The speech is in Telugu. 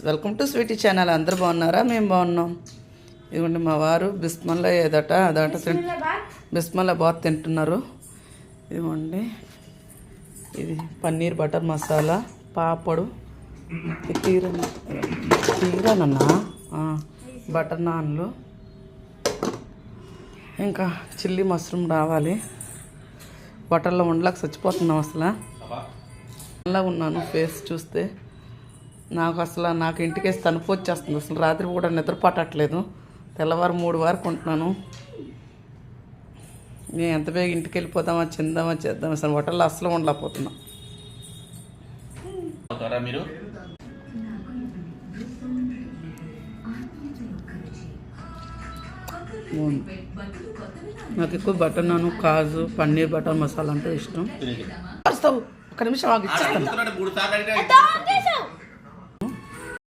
Welcome to Sweety channel. అందరూ బాగున్నారా? మేము బాగున్నాం. ఇదిగోండి మా వారు బిస్మల్లా ఏదట అదట బిస్మల్లా బాత్ తింటున్నారు. ఇదిగోండి ఇది పన్నీర్ బటర్ మసాలా, పాపడు, తీరనన్నా బటర్ నాన్లు, ఇంకా చిల్లీ మష్రూమ్ రావాలి. బటర్లో ఉండలాగా చచ్చిపోతున్నాం. అసలు అలాగ ఉన్నాను ఫేస్ చూస్తే. నాకు ఇంటికేసి తనుపు వచ్చేస్తుంది. అసలు రాత్రి కూడా నిద్ర పట్టట్లేదు. తెల్లవారు 3 వరకు ఉంటున్నాను. నేను ఎంత బేగ ఇంటికి వెళ్ళిపోతామా, చెందామా, చేద్దామా, అసలు హోటల్లో అసలు ఉండలేకపోతున్నా. మీరు నాకు ఎక్కువ బటర్ నాను, కాజు, పన్నీర్ బటర్ మసాలా అంటే ఇష్టం. వస్తావు ఒక్క నిమిషం ఆగి ఇచ్చేస్తాను.